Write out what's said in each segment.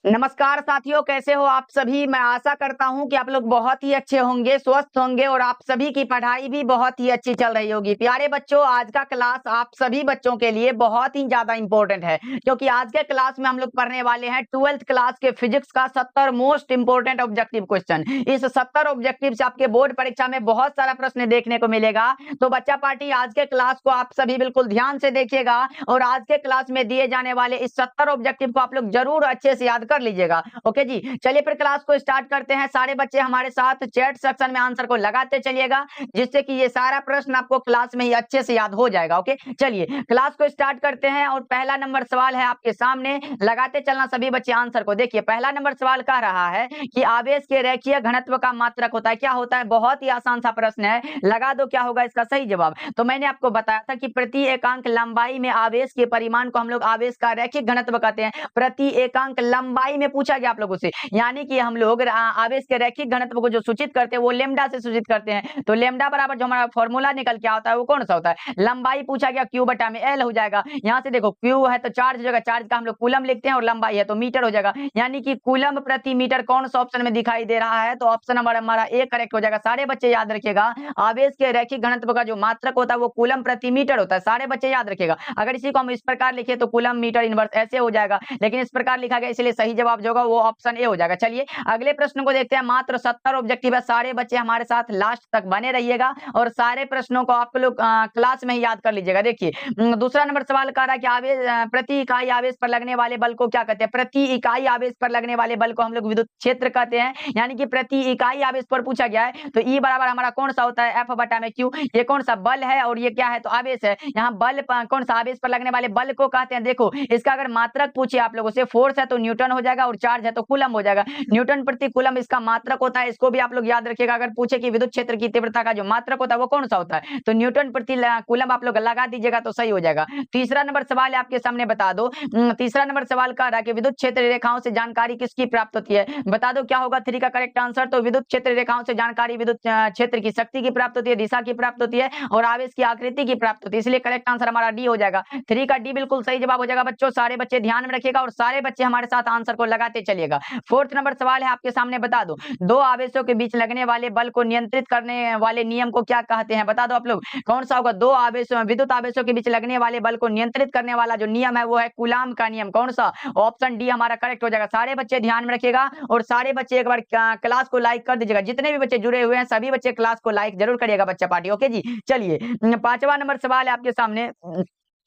नमस्कार साथियों, कैसे हो आप सभी। मैं आशा करता हूं कि आप लोग बहुत ही अच्छे होंगे, स्वस्थ होंगे और आप सभी की पढ़ाई भी बहुत ही अच्छी चल रही होगी। प्यारे बच्चों, आज का क्लास आप सभी बच्चों के लिए बहुत ही ज्यादा इंपॉर्टेंट है, क्योंकि आज के क्लास में हम लोग पढ़ने वाले हैं 12th क्लास के फिजिक्स का 70 मोस्ट इंपोर्टेंट ऑब्जेक्टिव क्वेश्चन। इस 70 ऑब्जेक्टिव से आपके बोर्ड परीक्षा में बहुत सारा प्रश्न देखने को मिलेगा। तो बच्चा पार्टी, आज के क्लास को आप सभी बिल्कुल ध्यान से देखिएगा और आज के क्लास में दिए जाने वाले इस 70 ऑब्जेक्टिव को आप लोग जरूर अच्छे से याद कर लीजिएगा। ओके जी, चलिए फिर क्लास को स्टार्ट करते हैं। सारे बच्चे हमारे साथ चैट सेक्शन में आंसर को लगाते चलिएगा, जिससे कि ये सारा प्रश्न आपको क्लास में ही अच्छे से याद हो जाएगा। ओके, चलिए क्लास को स्टार्ट करते हैं और पहला नंबर सवाल है आपके सामने। लगाते चलना सभी बच्चे आंसर को। देखिए, पहला नंबर सवाल कह रहा है कि आवेश के रेखीय घनत्व का मात्रक होता है। क्या होता है? बहुत ही आसान सा प्रश्न है, लगा दो क्या होगा इसका सही जवाब। तो मैंने आपको बताया था कि प्रति एकांक लंबाई में आवेश के परिमाण को हम लोग आवेश का रैखिक घनत्व कहते हैं। प्रति एकांक लंबाई में पूछा गया आप लोगों से, यानी कि हम लोग आवेश के रैखिक घनत्व को जो सूचित करते हैं वो लेमडा से सूचित करते हैं। तो लेमडा बराबर जो हमारा फॉर्मूला निकल के आता है वो कौन सा होता है? लंबाई पूछा गया, क्यू बटा में एल हो जाएगा। यहाँ से देखो, क्यू है तो चार्ज हो जाएगा, चार्ज का हम लोग कूलम लिखते हैं, और लंबाई है तो मीटर हो जाएगा, यानी कि कूलम प्रति मीटर कौन सा ऑप्शन में दिखाई दे रहा है? तो ऑप्शन नंबर हमारा ए करेक्ट हो जाएगा। सारे बच्चे याद रखिएगा, आवेश के रैखिक घनत्व का जो मात्रक होता है वो कूलम प्रति मीटर होता है। सारे बच्चे याद रखिएगा। अगर इसी को हम इस प्रकार लिखे तो कूलम मीटर इनवर्स ऐसे हो जाएगा, लेकिन इस प्रकार लिखा गया इसलिए सही जवाब जो होगा वो ऑप्शन ए हो जाएगा। चलिए अगले प्रश्न को देखते हैं। मात्र 70 ऑब्जेक्टिव है। सारे बच्चे हमारे साथ लास्ट तक बने रहिएगा और सारे प्रश्नों को आप लोग क्लास में ही याद कर लीजिएगा। देखिए, दूसरा नंबर सवाल कह रहा है कि आवेश प्रति इकाई आवेश पर लगने वाले बल को क्या कहते हैं? प्रति इकाई आवेश पर लगने वाले बल को हम लोग विद्युत क्षेत्र कहते हैं, यानी कि प्रति इकाई आवेश पर पूछा गया है। तो ई बराबर हमारा कौन सा होता है? एफ बटा में क्यू। ये कौन सा बल है और ये क्या है? तो आवेश है। यहाँ बल कौन सा? आवेश पर लगने वाले बल को कहते हैं। देखो, इसका अगर मात्रक पूछे आप लोगों से, फोर्स है तो न्यूटन हो जाएगा और चार्ज है तो कूलम हो जाएगा। न्यूटन प्रति कूलम इसका मात्रक होता है, इसको भी आप लोग याद रखिएगा। अगर पूछे कि विद्युत क्षेत्र की तीव्रता का जो मात्रक होता है वो कौन सा होता है, तो न्यूटन प्रति कूलम आप लोग लगा दीजिएगा तो सही हो जाएगा। तीसरा नंबर सवाल है आपके सामने, बता दो। तीसरा नंबर सवाल कह रहा है कि विद्युत क्षेत्र रेखाओं से जानकारी किसकी प्राप्त होती है? बता दो क्या होगा 3 का करेक्ट आंसर। तो विद्युत क्षेत्र रेखाओं से जानकारी विद्युत क्षेत्र की शक्ति की प्राप्त होती है, दिशा की प्राप्त होती है और आवेश की आकृति की प्राप्त होती है, इसलिए करेक्ट आंसर हमारा डी हो जाएगा। 3 का डी बिल्कुल सही जवाब हो जाएगा। बच्चों, सारे बच्चे ध्यान में रखिएगा और सारे बच्चे हमारे साथ आंसर को लगाते चलिएगा। फोर्थ नंबर सवाल है आपके सामने, बता दो। दो आवेशों के बीच लगने वाले बल को नियंत्रित करने वाले नियम को क्या कहते हैं? बता दो आप लोग, कौन सा होगा? दो आवेशों, विद्युत आवेशों के बीच लगने वाले बल को नियंत्रित करने वाला जो नियम है वो है कूलाम का नियम। कौन सा? ऑप्शन डी हमारा करेक्ट हो जाएगा। सारे बच्चे ध्यान में रखिएगा और सारे बच्चे एक बार क्लास को लाइक कर दीजिएगा। जितने भी बच्चे जुड़े हुए हैं सभी बच्चे क्लास को लाइक जरूर करिएगा बच्चा पार्टी। ओके जी, चलिए पांचवा नंबर सवाल है आपके सामने।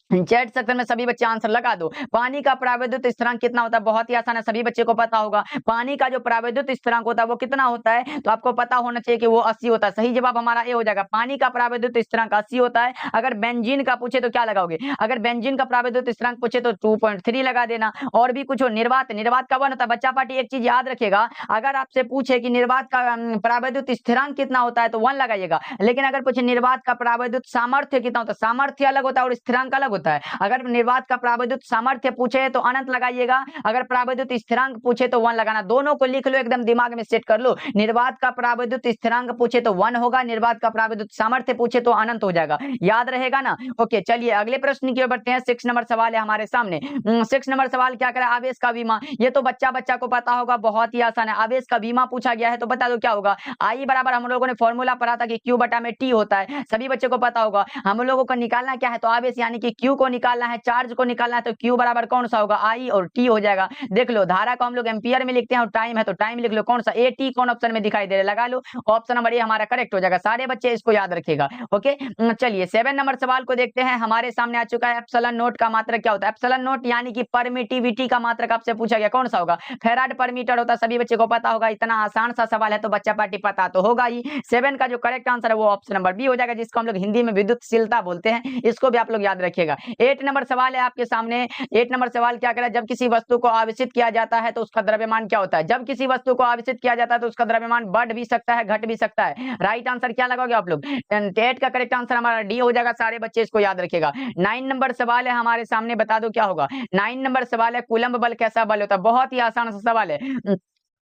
चैट सेक्शन में सभी बच्चे आंसर लगा दो। पानी का परावैद्युत स्थिरांक कितना होता है? बहुत ही आसान है, सभी बच्चे को पता होगा। पानी का जो परावैद्युत स्थिरांक होता है वो कितना होता है? तो आपको पता होना चाहिए कि वो 80 होता है। सही जवाब हमारा ए हो जाएगा। पानी का परावैद्युत स्थिरांक 80 होता है। अगर बेंजीन का पूछे तो क्या लगाओगे? अगर बेंजीन का परावैद्युत स्थिरांक पूछे तो 2.3 लगा देना। और भी कुछ हो, निर्वात, निर्वात का 1 होता है। बच्चा पार्टी एक चीज याद रखेगा, अगर आपसे पूछे कि निर्वात का परावैद्युत स्थिरांक कितना होता है तो 1 लगाइएगा, लेकिन अगर पूछे निर्वात का परावैद्युत सामर्थ्य कितना होता है, सामर्थ्य अलग होता है और स्थिरांक अलग होता है। अगर निर्वात का परावैद्युत सामर्थ्य पूछे तो अनंत लगाइएगा, अगर परावैद्युत स्थिरांक पूछे तो 1 लगाना। दोनों को लिख लो, एकदम दिमाग में सेट कर लो। निर्वात का परावैद्युत स्थिरांक पूछे तो 1 होगा, निर्वात का परावैद्युत सामर्थ्य पूछे तो अनंत हो जाएगा। याद रहेगा ना? ओके, चलिए अगले प्रश्न की ओर बढ़ते हैं। 6 नंबर सवाल है हमारे सामने। 6 नंबर सवाल क्या करे? आवेश का बीमा। ये तो बच्चा बच्चा को पता होगा, बहुत ही आसान है। आवेश का बीमा पूछा गया है तो बता दो क्या होगा। आई बराबर हम लोगों ने फॉर्मूला पढ़ा था कि क्यू बटा में टी होता है, सभी बच्चों को पता होगा। हम लोगों को निकालना क्या है? तो आवेश यानी कि क्यू को निकालना है, चार्ज को निकालना है, तो क्यू बराबर कौन सा होगा? आई और टी हो जाएगा। देख लो, धारा को हम लोग एम्पियर में लिखते हैं और टाइम है तो टाइम लिख लो। कौन सा? ए टी कौन ऑप्शन में दिखाई दे रहा है? लगा लो, ऑप्शन नंबर ए हमारा करेक्ट हो जाएगा। सारे बच्चे इसको याद रखिएगा। ओके, चलिए 7 नंबर सवाल को देखते हैं। हमारे सामने आ चुका है, एप्सिलॉन नोट का मात्रक क्या होता है? एप्सिलॉन नोट यानी कि परमिटिविटी का मात्रक आपसे पूछा गया, कौन सा होगा? फैराड पर मीटर होता है, सभी बच्चे को पता होगा। इतना आसान सा सवाल है तो बच्चा पार्टी पता तो होगा ही। 7 का जो करेक्ट आंसर है वो ऑप्शन नंबर बी हो जाएगा, जिसको हम लोग हिंदी में विद्युतशीलता बोलते हैं। इसको भी आप लोग याद रखिएगा। 8 नंबर सवाल है आपके सामने। 8 नंबर सवाल क्या करें? जब किसी वस्तु को आवेशित किया जाता है तो उसका द्रव्यमान क्या होता है? जब किसी वस्तु को आवेशित किया जाता है तो उसका द्रव्यमान बढ़ भी सकता है, घट भी सकता है। राइट आंसर क्या लगाओगे आप लोग? 8 का करेक्ट आंसर हमारा डी हो जाएगा। सारे बच्चे इसको याद रखिएगा। 9 नंबर सवाल है हमारे सामने, बता दो क्या होगा। 9 नंबर सवाल है, कूलम्ब बल कैसा बल होता है? बहुत ही आसान सा सवाल है।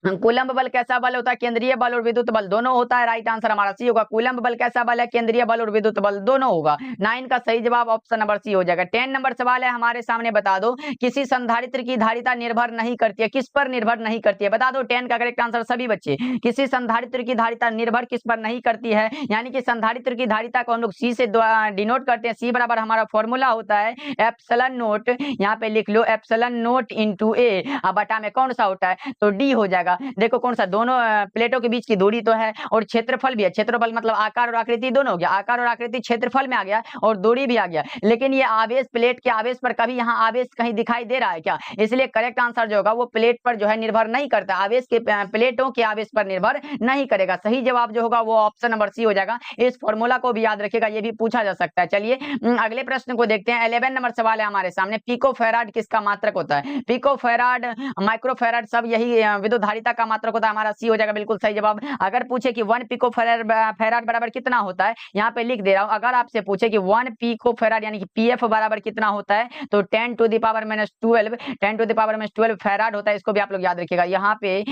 कूलम्ब बल कैसा बल होता है? केंद्रीय बल और विद्युत बल दोनों होता है। राइट आंसर हमारा सी होगा। कूलम्ब बल कैसा बल है? केंद्रीय बल और विद्युत बल दोनों होगा। 9 का सही जवाब ऑप्शन नंबर सी हो जाएगा। 10 नंबर सवाल है हमारे सामने, बता दो किसी संधारित्र की धारिता निर्भर नहीं करती है। किस पर निर्भर नहीं करती है? बता दो। 10 का करेक्ट आंसर सभी बच्चे। किसी संधारित्र की धारिता निर्भर किस पर नहीं करती है? यानी कि संधारित्र की धारिता को हम लोग सी से डिनोट करते हैं। सी बराबर हमारा फॉर्मूला होता है एप्सिलॉन नोट, यहाँ पे लिख लो एप्सिलॉन नोट इंटू ए, अब बटा में कौन सा होता है? तो डी हो जाएगा। देखो कौन सा, दोनों प्लेटों के बीच की दूरी तो है और क्षेत्रफल भी है। क्षेत्रफल मतलब आकार और आकृति दोनों हो गया। आकार और आकृति क्षेत्रफल में आ गया और दूरी भी आ गया। लेकिन ये आवेश, प्लेट के आवेश पर कभी यहाँ आवेश कहीं दिखाई दे रहा है क्या? इसलिए करेक्ट आंसर जो होगा वो प्लेट पर जो है निर्भर नहीं करता, आवेश के प्लेटों के आवेश पर निर्भर नहीं करेगा। सही जवाब जो होगा वो ऑप्शन नंबर सी हो जाएगा। इस फॉर्मूला को भी याद रखिएगा, ये भी पूछा जा सकता है। चलिए अगले प्रश्न को देखते हैं। 11 नंबर सवाल है हमारे सामने। पिको फैराड किसका मात्रक होता है? पिको फैराड, माइक्रो फैराड सब यही विद्युत धारिता का मात्रक होता है। हमारा सी हो जाएगा बिल्कुल सही जवाब। अगर पूछे कि 1 पिको फैराड बराबर कितना होता है, यहाँ पे लिख दे रहा हूं। अगर आपसे पूछे कि 1 पिको फैराड यानी कि पीएफ बराबर कितना होता है, तो 10 to the power -12 10 to the power -12 farad होता है। इसको भी आप लोग याद रखिएगा। यहाँ पे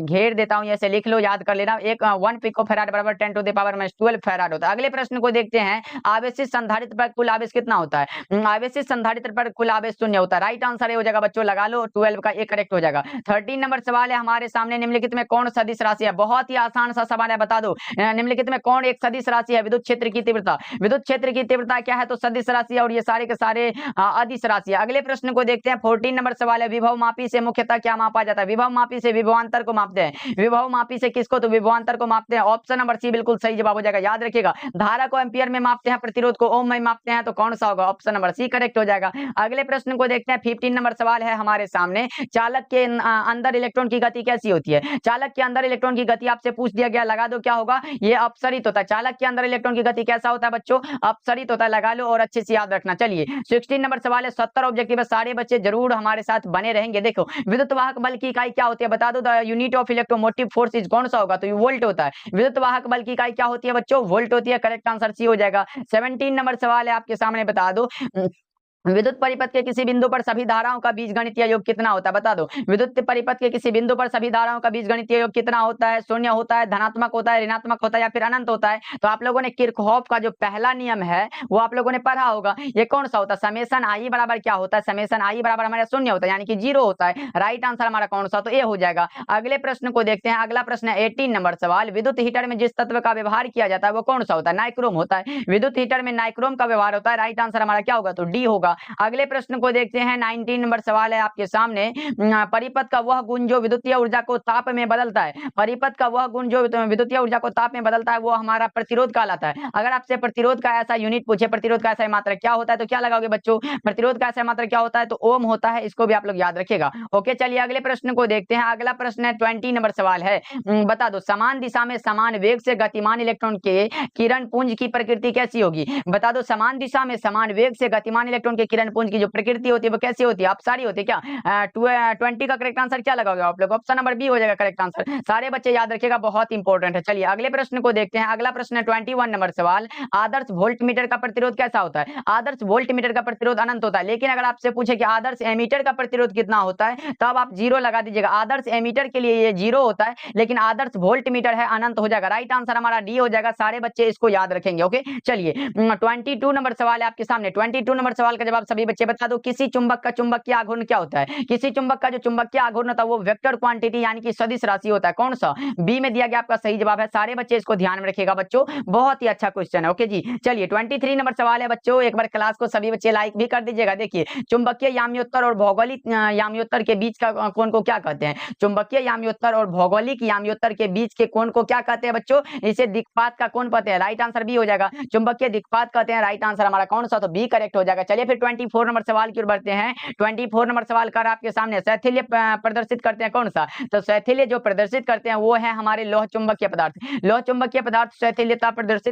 घेर देता हूं, ऐसे लिख लो, याद कर लेना। 1 पिको फैराड बराबर 10 टू द पावर -12 फैराड होता है। अगले प्रश्न को देखते हैं। आवेशित संधारित्र पर कुल आवेश कितना होता है? आवेशित संधारित्र पर कुल आवेश 0 होता है। राइट आंसर ये हो जाएगा बच्चों, लगा लो 12 का एक करेक्ट हो जाएगा। 13 नंबर सवाल है हमारे सामने। निम्नलिखित में कौन सदिश राशि है? बहुत ही आसान सा सवाल है, बता दो निम्नलिखित में कौन एक सदिश राशि है? विद्युत क्षेत्र की तीव्रता। विद्युत क्षेत्र की तीव्रता क्या है? तो सदिश राशि है और ये सारे के सारे अदिश राशि है। अगले प्रश्न को देखते हैं। 14 नंबर सवाल है। विभव मापी से मुख्यतः क्या मापा जाता है? विभव मापी से विभवांतर को मापते हैं। विभव मापी से किसको? तो विभवांतर को मापते हैं। ऑप्शन नंबर सी बिल्कुल सही जवाब हो जाएगा। याद रखिएगा, धारा को एम्पियर में मापते हैं, प्रतिरोध को ओम में मापते हैं, तो कौन सा होगा? ऑप्शन नंबर सी करेक्ट हो जाएगा। अगले प्रश्न को देखते हैं। 15 नंबर सवाल है हमारे सामने। चालक के अंदर इलेक्ट्रॉन की गति कैसी होती है? चालक के अंदर इलेक्ट्रॉन की गति आपसे पूछ दिया गया, लगा दो क्या होगा? ये अपसरित होता है। चालक के अंदर इलेक्ट्रॉन की गति कैसा होता है बच्चों? अपसरित होता है। लगा लो और अच्छे से याद रखना। चलिए 16 नंबर सवाल है। 70 ऑब्जेक्टिव है, सारे बच्चे जरूर हमारे साथ बने रहेंगे। देखो विद्युत वाहक बल की इकाई क्या होती है? बता दो। The unit of electromotive force is कौन सा होगा? तो वोल्ट होता है। विद्युत वाहक बल की इकाई क्या होती है बच्चों? वोल्ट होती है। करेक्ट आंसर सी हो जाएगा। 17 नंबर सवाल है आपके सामने, बता दो विद्युत परिपथ के किसी बिंदु पर सभी धाराओं का बीजगणितीय योग कितना होता है? बता दो। विद्युत परिपथ के किसी बिंदु पर सभी धाराओं का बीजगणितीय योग कितना होता है? 0 होता है, धनात्मक होता है, ऋणात्मक होता है या फिर अनंत होता है? तो आप लोगों ने किरचॉफ का जो पहला नियम है वो आप लोगों ने पढ़ा होगा। ये कौन सा होता है? समेशन आई बराबर क्या होता है? समेशन आई बराबर हमारा 0 होता है, यानी कि 0 होता है। राइट आंसर हमारा कौन सा? तो ए हो जाएगा। अगले प्रश्न को देखते हैं। अगला प्रश्न है 18 नंबर सवाल। विद्युत हीटर में जिस तत्व का व्यवहार किया जाता है वो कौन सा होता है? नाइक्रोम होता है। विद्युत हीटर में नाइक्रोम का व्यवहार होता है। राइट आंसर हमारा क्या होगा? तो डी होगा। अगले प्रश्न को देखते हैं। 19 नंबर सवाल है आपके सामने। परिपथ का वह गुण जो विद्युतीय ऊर्जा को ताप में बदलता है। परिपथ का वह गुण जो विद्युतीय ऊर्जा को ताप में बदलता है वो हमारा प्रतिरोध कहलाता है। अगर आपसे प्रतिरोध का ऐसा यूनिट पूछे, प्रतिरोध का ऐसा मात्रक क्या होता है, तो क्या लगाओगे बच्चों? प्रतिरोध का ऐसा मात्रक क्या होता है? तो ओम होता है। इसको भी आप लोग याद रखिएगा। ओके चलिए अगले प्रश्न को देखते हैं। अगला प्रश्न है 20 नंबर सवाल है। बता दो समान दिशा में समान वेग से गतिमान इलेक्ट्रॉन के किरण पुंज की प्रकृति कैसी होगी? बता दो समान दिशा में समान वेग से गतिमान इलेक्ट्रॉन के किरण पुंज की जो प्रकृति होती है वो कैसी होती है? अपसारी होती है। क्या 20 का करेक्ट आंसर क्या लगाओगे आप लोग? ऑप्शन नंबर बी हो जाएगा करेक्ट आंसर। सारे बच्चे याद रखिएगा, बहुत इंपॉर्टेंट है। चलिए अगले प्रश्न को देखते हैं। अगला प्रश्न है 21 नंबर सवाल। आदर्श वोल्ट मीटर का प्रतिरोध कैसा होता है? आदर्श वोल्ट मीटर का प्रतिरोध अनंत होता है। लेकिन अगर आपसे पूछे कि आदर्श एमीटर का प्रतिरोध कितना होता है, तब आप 0 लगा दीजिएगा। आदर्श एमीटर के लिए ये 0 होता है, लेकिन आदर्श वोल्ट मीटर है अनंत हो जाएगा। राइट आंसर हमारा डी हो जाएगा। सारे बच्चे इसको याद रखेंगे। ओके चलिए 22 नंबर सवाल है आपके सामने। 22 नंबर सवाल का जवाब सभी बच्चे बता दो। किसी चुंबक का चुंबकीय आघूर्ण क्या होता है? किसी चुंबक का जो चुंबकीय आघूर्ण होता है वो वेक्टर क्वांटिटी यानी कि सदिश राशि होता है। कौन सा? बी में दिया गया आपका सही जवाब है। सारे बच्चे इसको ध्यान में रखिएगा बच्चों, बहुत ही अच्छा क्वेश्चन है। ओके जी चलिए 23 नंबर सवाल है बच्चों। एक बार क्लास को सभी बच्चे लाइक भी कर दीजिएगा। देखिए चुंबकीय याम्योत्तर और भौगोलिक याम्योत्तर के बीच का कोण को क्या कहते हैं? चुंबकीय याम्योत्तर और भौगोलिक याम्योत्तर के बीच के कोण को क्या कहते हैं बच्चों? इसे दिक्पात का कोण कहते हैं। राइट आंसर बी हो जाएगा। चुंबकीय दिक्पात कहते हैं। राइट आंसर हमारा कौन सा? तो बी करेक्ट हो जाएगा। चलिए फिर 24 नंबर सवाल की ओर बढ़ते हैं। 24 नंबर सवाल कर आपके सामने। शैथिल्य प्रदर्शित करते हैं कौन सा? तो शैथिल्य जो प्रदर्शित करते हैं वो है हमारे लौह चुंबकीय पदार्थ। लौह चुंबकीय पदार्थ शैथिल्यता प्रदर्शित